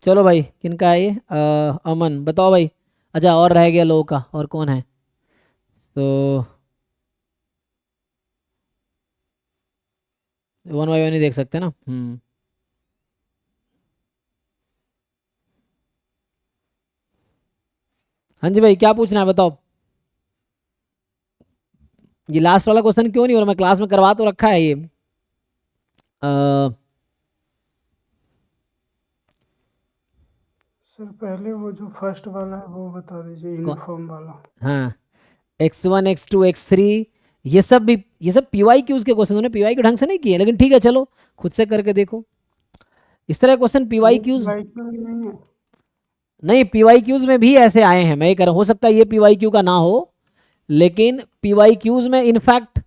चलो भाई, किनका है ये? अमन, बताओ भाई। अच्छा, और रह गया लोगों का, और कौन है? तो वन बाई वन ही देख सकते हैं ना। हाँ जी भाई, क्या पूछना है बताओ। ये लास्ट वाला क्वेश्चन क्यों नहीं हो रहा? मैं क्लास में करवा तो रखा है ये। सर पहले वो जो फर्स्ट वाला है वो बता दीजिए, कौन? यूनिफॉर्म वाला। हाँ, X1 X2 X3, ये सब भी, ये सब पीवाई क्यूज के क्वेश्चन। उन्होंने पीवाई के ढंग से नहीं किए, लेकिन ठीक है चलो, खुद से करके देखो। इस तरह क्वेश्चन पीवाई ये क्यूज, लाइक नहीं है। नहीं पीवाई क्यूज में भी ऐसे आए हैं। मैं ये कह रहा हूँ, हो सकता है ये पीवाई क्यू का ना हो, लेकिन पीवाई क्यूज में इनफैक्ट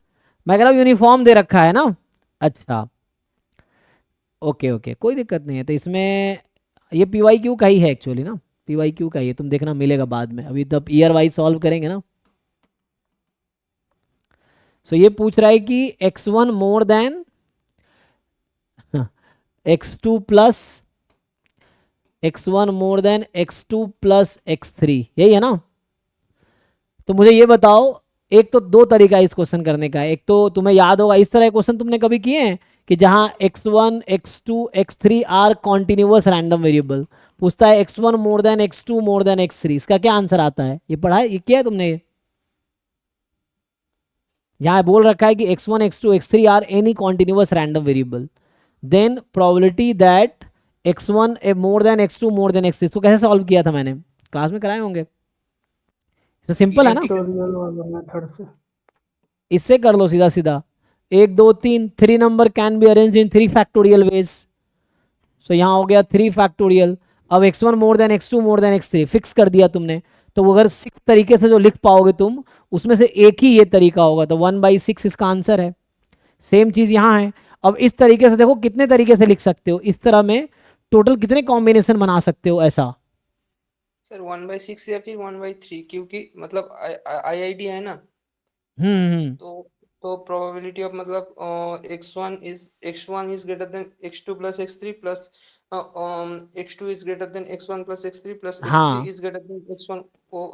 मैं कह रहा हूँ यूनिफॉर्म दे रखा है ना। अच्छा, ओके ओके, कोई दिक्कत नहीं है। तो इसमें ये पीवाई क्यू का ही है एक्चुअली ना, पीवाई क्यू का ही है। तुम देखना मिलेगा बाद में, अभी तब ईयर वाइज सॉल्व करेंगे ना। सो ये पूछ रहा है कि x1 more than x2 plus, x1 more than x2 plus x3, यही है ना? तो मुझे ये बताओ, एक तो दो तरीका है इस क्वेश्चन करने का। एक तो तुम्हें याद होगा, इस तरह क्वेश्चन तुमने कभी किए हैं कि जहां x1 x2 x3 are continuous random variable, पूछता है x1 more than x2 more than x3, इसका क्या आंसर आता है? ये पढ़ा है, ये किया है तुमने ये? यहाँ बोल रखा है कि x1 x2 x3 are any continuous random variable, then probability that x1 more than x2 more than x3। इसको कैसे सॉल्व किया था मैंने, क्लास में कराए होंगे। तो सिंपल है ना, फैक्टोरियल वाला मेथड से। इससे कर लो सीधा सीधा। एक दो तीन, three number can be arrange in three factorial ways. So यहाँ हो गया थ्री फैक्टोरियल। अब x1 more than x2 more than x3 fix कर दिया तुमने। तो वो अगर सिक्स तरीके से जो लिख पाओगे तुम, उसमें से एक ही ये तरीका होगा, तो 1/6 इसका आंसर है। सेम चीज यहाँ है। अब इस तरीके से देखो कितने तरीके से लिख सकते हो, इस तरह में टोटल कितने कॉम्बिनेशन बना सकते हो ऐसा। सर 1/6 या फिर 1/3, क्योंकि मतलब आईआईडी है ना। हम्म। तो प्रोबेबिलिटी ऑफ मतलब x1 is greater than x2 plus x3 plus x2 is greater than x1 plus x3 plus x3 हाँ इज ग्रेटर देन x1,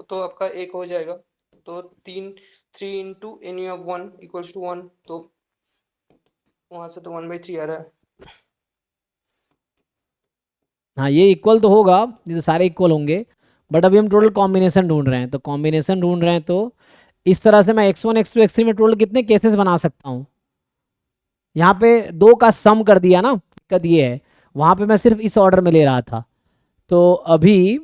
तो आपका एक हो जाएगा। तो तीन, 3 into any of 1 = 1, तो वहां से तो 1/3 आ रहा है। हाँ, ये इक्वल तो होगा, ये तो सारे इक्वल होंगे। बट अभी हम टोटल कॉम्बिनेशन ढूंढ रहे हैं, तो कॉम्बिनेशन ढूंढ रहे हैं, तो इस तरह से मैं x1 x2 x3 में टोटल कितने केसेस बना सकता हूँ। यहाँ पे दो का सम कर दिया ना, दिक्कत ये है। वहां पे मैं सिर्फ इस ऑर्डर में ले रहा था। तो अभी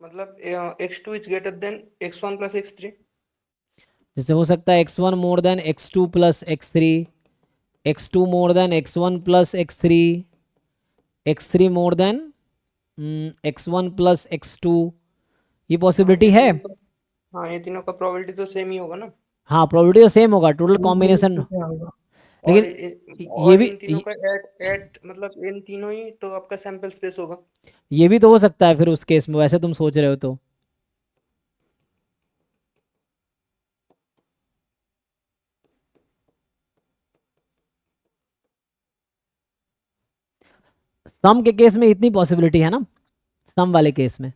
मतलब x2 is greater than x1 plus x3। जैसे हो सकता है x1 more than x2 plus x3, x2 more then x1 plus x3, x3 more than x1 plus x2, ये हाँ पॉसिबिलिटी ये है। तीनों का हाँ ये तीनों का प्रोबेबिलिटी तो सेम ही होगा ना। हाँ, प्रोबेबिलिटी तो सेम होगा, टोटल इन तीनों कॉम्बिनेशन। से क्या होगा? लेकिन ये और भी, इन तीनों का एट मतलब इन तीनों ही तो आपका सैंपल स्पेस होगा। ये भी तो हो सकता है फिर उस केस में, वैसे तुम सोच रहे हो तो। सम के केस में इतनी पॉसिबिलिटी है ना, सम वाले केस में।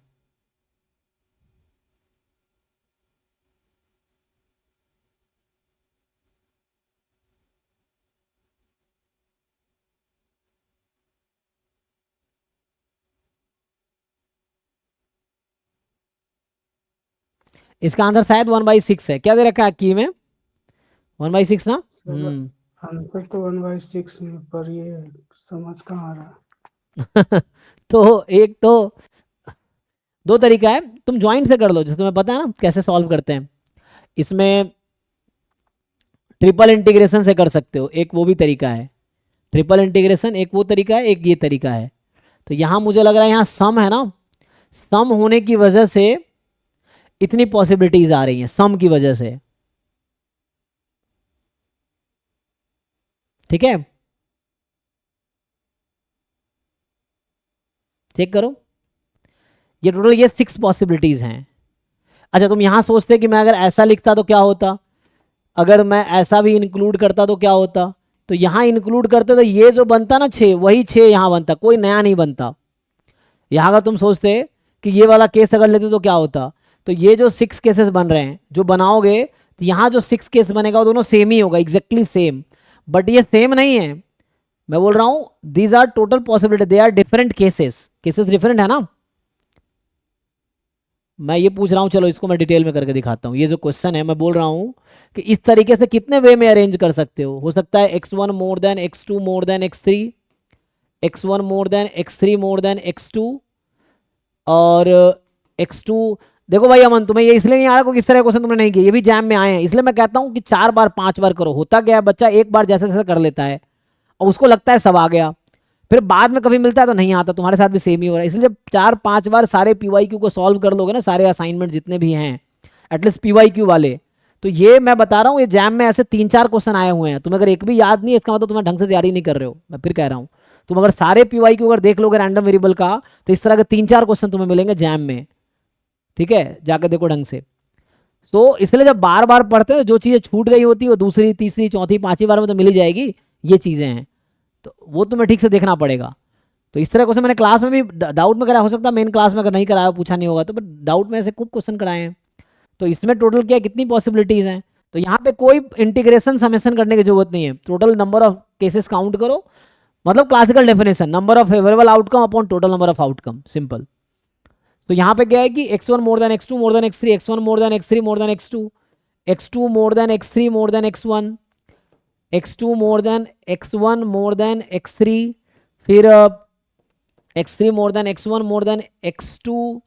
इसका आंसर शायद 1/6 है, क्या दे रखा है की में? 1/6 ना। सर आंसर तो 1/6 में, पर ये समझ कहाँ आ रहा है। तो एक तो दो तरीका है, तुम ज्वाइंट से कर लो, जैसे तुम्हें पता है ना कैसे सॉल्व करते हैं। इसमें ट्रिपल इंटीग्रेशन से कर सकते हो, एक वो भी तरीका है। ट्रिपल इंटीग्रेशन एक वो तरीका है, एक ये तरीका है। तो यहां मुझे लग रहा है यहाँ सम है ना, सम होने की वजह से इतनी पॉसिबिलिटीज आ रही हैं, सम की वजह से। ठीक है, चेक करो, ये टोटल ये 6 पॉसिबिलिटीज हैं। अच्छा, तुम यहां सोचते कि मैं अगर ऐसा लिखता तो क्या होता। अगर मैं ऐसा भी इंक्लूड करता तो क्या होता, तो यहाँ इंक्लूड करते तो ये जो बनता ना 6, वही 6 यहाँ बनता, कोई नया नहीं बनता। यहाँ अगर तुम सोचते कि ये वाला केस अगर लेते तो क्या होता, तो ये जो 6 केसेस बन रहे हैं जो बनाओगे, तो यहाँ जो 6 केस बनेगा वो दोनों सेम ही होगा, एग्जैक्टली सेम। बट ये सेम नहीं है, मैं बोल रहा हूँ these are total possibility, they are different cases, cases different है ना। मैं ये पूछ रहा हूँ, चलो इसको मैं डिटेल में करके दिखाता हूँ। ये जो क्वेश्चन है मैं बोल रहा हूँ कि इस तरीके से कितने वे में अरेंज कर सकते हो सकता है x1 more than x2 more than x3, x1 more than x3 मोर देन x2, और x2। देखो भाई अमन, तुम्हें ये इसलिए नहीं आ रहा क्योंकि इस तरह क्वेश्चन तुमने नहीं किए, ये भी जैम में आए हैं, इसलिए मैं कहता हूँ कि 4 बार 5 बार करो। होता क्या है, बच्चा एक बार जैसे जैसे कर लेता है और उसको लगता है सब आ गया, फिर बाद में कभी मिलता है तो नहीं आता। तुम्हारे साथ भी सेम ही हो रहा है। इसलिए जब 4-5 बार सारे PYQ को सॉल्व कर लोगे ना, सारे असाइनमेंट जितने भी हैं एटलीस्ट PYQ वाले, तो ये मैं बता रहा हूँ ये जैम में ऐसे 3-4 क्वेश्चन आए हुए हैं। तुम्हें अगर एक भी याद नहीं है इसका मतलब तुम्हें ढंग से तैयारी नहीं कर रहे हो। मैं फिर कह रहा हूँ, तुम अगर सारे PYQ अगर देख लोगे रैंडम वेरिएबल का, तो इस तरह के 3-4 क्वेश्चन तुम्हें मिलेंगे जैम में। ठीक है, जाकर देखो ढंग से। तो इसलिए जब बार बार पढ़ते हैं जो चीज़ें छूट गई होती है वो दूसरी तीसरी चौथी पांचवी बार में तो मिल ही जाएगी। ये चीज़ें हैं तो वो तुम्हें ठीक से देखना पड़ेगा। तो इस तरह क्वेश्चन मैंने क्लास में भी डाउट में कराया, हो सकता है मेन क्लास में अगर नहीं कराया पूछा नहीं होगा तो, बट डाउट में ऐसे खूब क्वेश्चन कराए हैं। तो इसमें टोटल क्या कितनी पॉसिबिलिटीज़ हैं, तो यहाँ पे कोई इंटीग्रेशन समेशन करने की जरूरत नहीं है। Total number of cases count करो, मतलब classical definition number of favourable outcome upon total number of outcome, simple. तो यहाँ पे क्या है कि x1 more than x2 more than x3, x1 more than x3 मोर than x2, x2 more than x3 more than x1, x2 more then x1 more than x3, फिर x3 more than x1 more than x2,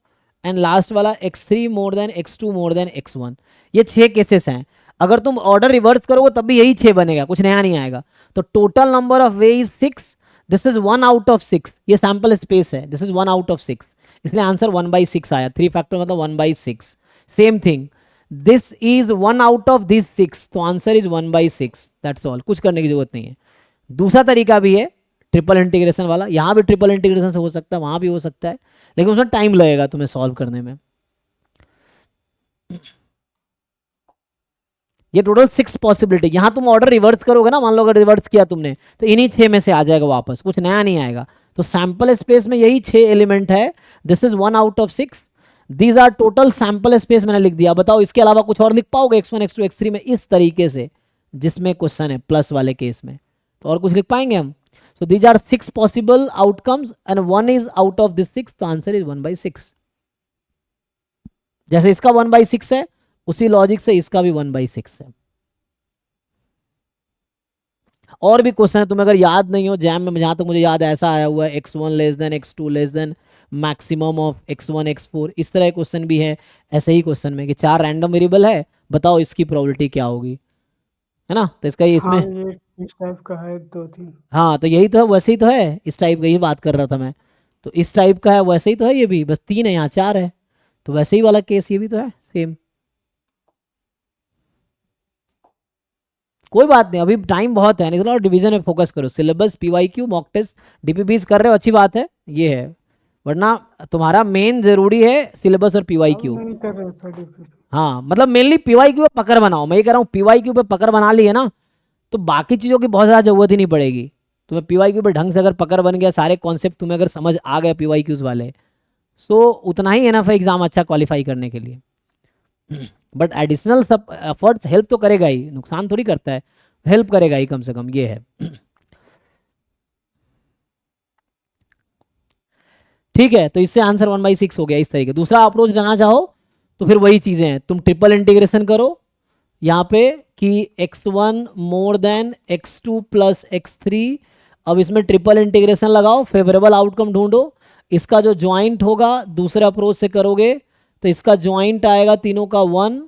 and last वाला x3 मोर than x2 more then x1। ये 6 cases हैं। अगर तुम order reverse करोगे तब भी यही 6 बनेगा, कुछ नया नहीं आएगा। तो total number of way is 6, this is 1 out of 6। ये सैंपल स्पेस है, दिस इज 1 आउट ऑफ 6, इसलिए आंसर 1/6 आया। 3 फैक्टर मतलब 1/6। Same thing, this is 1 out of this 6, तो आंसर इज 1/6, दैट्स ऑल। कुछ करने की जरूरत नहीं है। दूसरा तरीका भी है ट्रिपल इंटीग्रेशन वाला, यहाँ भी ट्रिपल इंटीग्रेशन से हो सकता है, वहाँ भी हो सकता है, लेकिन उसमें टाइम लगेगा तुम्हें सॉल्व करने में। ये टोटल 6 पॉसिबिलिटी। यहाँ तुम ऑर्डर रिवर्स करोगे ना, मान लो अगर रिवर्स किया तुमने तो इन्हीं 6 में से आ जाएगा वापस, कुछ नया नहीं आएगा। तो सैंपल स्पेस में यही 6 एलिमेंट है, this is 1 out of 6, these are total sample space मैंने लिख दिया। बताओ इसके अलावा कुछ और लिख पाओगे x1 x2 x3 में इस तरीके से, जिसमें क्वेश्चन है प्लस वाले केस में, तो और कुछ लिख पाएंगे हम? So these are 6 possible outcomes and 1 is out of this 6, तो आंसर इज 1/6। जैसे इसका 1/6 है उसी लॉजिक से इसका भी 1/6 है। और भी क्वेश्चन है, तुम्हें अगर याद नहीं हो, जैम में जहां तक मुझे याद ऐसा आया हुआ है x1 less than x2 less than maximum of x1 x4, इस तरह क्वेश्चन भी है ऐसे ही क्वेश्चन में कि 4 रैंडम वेरिएबल है, बताओ इसकी प्रोबेबिलिटी क्या होगी, है ना। तो इसका ये इसमें हाँ ये इस टाइप का है 2-3। हाँ, तो यही तो है, वैसे ही तो है, इस टाइप का ही बात कर रहा था मैं। तो इस टाइप का है, वैसे ही तो है ये भी, बस 3 है यहाँ 4 है, तो वैसे ही वाला केस ये भी तो है सेम। कोई बात नहीं, अभी टाइम बहुत है, निकलो और डिवीजन में फोकस करो। Syllabus PYQ mock test DPPs कर रहे हो, अच्छी बात है ये है, वरना तुम्हारा मेन जरूरी है सिलेबस और PYQ। नहीं कर रहे सर्टिफिकेट। हाँ, मतलब मेनली PYQ पे पकड़ बनाओ। मैं ये कह रहा हूँ PYQ पे पकड़ बना ली है ना, तो बाकी चीज़ों की बहुत ज़्यादा जरूरत ही नहीं पड़ेगी तुम्हें। PYQ पे ढंग से अगर पकड़ बन गया, सारे कॉन्सेप्ट तुम्हें अगर समझ आ गए PYQs वाले, सो उतना ही एनफ है एग्जाम अच्छा क्वालिफाई करने के लिए। बट एडिशनल सब एफर्ट्स हेल्प तो करेगा ही, नुकसान थोड़ी करता है, हेल्प करेगा ही कम से कम, ये है। ठीक है, तो इससे आंसर 1/6 हो गया इस तरीके। दूसरा अप्रोच लेना चाहो तो फिर वही चीज़ें हैं, तुम ट्रिपल इंटीग्रेशन करो यहाँ पे कि x1 more than x2 plus x3। अब इसमें ट्रिपल इंटीग्रेशन लगाओ, फेवरेबल आउटकम ढूंढो। इसका जो ज्वाइंट होगा दूसरे अप्रोच से करोगे तो इसका ज्वाइंट आएगा तीनों का 1,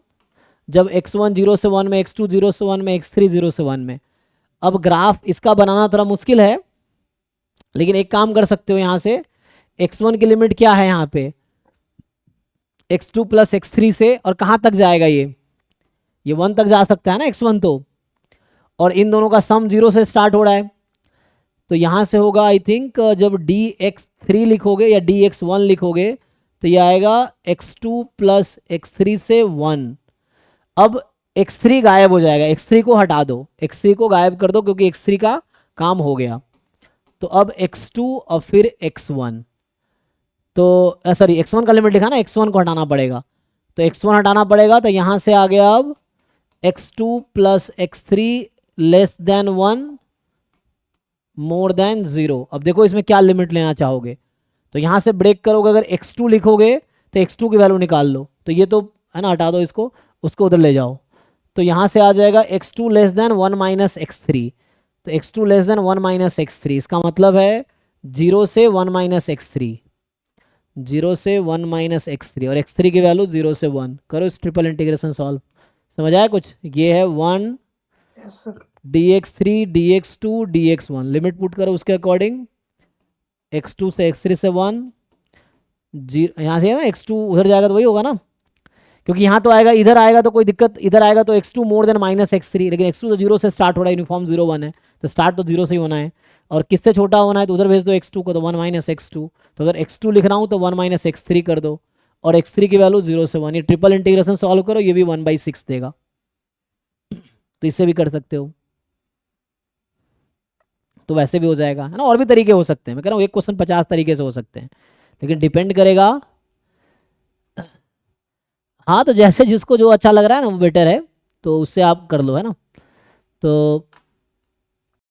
जब x1 0 से 1 में, x2 0 से 1 में, x3 0 से 1 में। अब ग्राफ इसका बनाना थोड़ा मुश्किल है, लेकिन एक काम कर सकते हो, यहाँ से x1 की लिमिट क्या है यहाँ पे, x2 प्लस x3 से, और कहाँ तक जाएगा ये 1 तक जा सकता है ना x1 तो, और इन दोनों का सम 0 से स्टार्ट हो रहा है, तो यहाँ से होगा आई थिंक जब dx3 लिखोगे या dx1 लिखोगे तो ये आएगा x2 प्लस x3 से 1। अब x3 गायब हो जाएगा, x3 को हटा दो, x3 को गायब कर दो क्योंकि x3 का काम हो गया। तो अब x2 और फिर x1, तो सॉरी x1 का लिमिट लिखा ना, x1 को हटाना पड़ेगा, तो x1 हटाना पड़ेगा, तो यहां से आ गया अब x2 plus x3 less than 1 more than 0। अब देखो इसमें क्या लिमिट लेना चाहोगे, तो यहां से ब्रेक करोगे, अगर x2 लिखोगे तो x2 की वैल्यू निकाल लो, तो ये तो है ना, हटा दो इसको, उसको उधर ले जाओ, तो यहां से आ जाएगा x2 less than 1 minus x3, तो x2 less than 1 minus x3, इसका मतलब है 0 से 1 माइनस x3, 0 से 1 माइनस x3, और x3 की वैल्यू 0 से 1। करो इस ट्रिपल इंटीग्रेशन सॉल्व, समझ आया कुछ? ये है 1 yes sir. dx3 dx2 dx1, limit put करो उसके अकॉर्डिंग, x2 से x3 से 1, यहाँ से है ना x2 उधर जाएगा तो वही होगा ना, क्योंकि यहाँ तो आएगा, इधर आएगा तो कोई दिक्कत, इधर आएगा तो x2 more then minus x3, लेकिन x2 तो 0 से स्टार्ट हो रहा है, यूनिफॉर्म 0 1 है, तो स्टार्ट तो 0 से ही होना है, और किससे छोटा होना है, तो उधर भेज दो x2 को, तो 1 माइनस x2, तो अगर x2 लिख रहा हूँ तो 1 माइनस x3 कर दो, और x3 की वैल्यू 0 से 1, ये ट्रिपल इंटीग्रेशन सॉल्व करो, ये भी 1/6 देगा, तो इससे भी कर सकते हो, तो वैसे भी हो जाएगा, है ना। और भी तरीके हो सकते हैं, मैं कह रहा हूँ एक क्वेश्चन 50 तरीके से हो सकते हैं, लेकिन डिपेंड करेगा, हाँ, तो जैसे जिसको जो अच्छा लग रहा है ना वो बेटर है, तो उससे आप कर लो, है ना। तो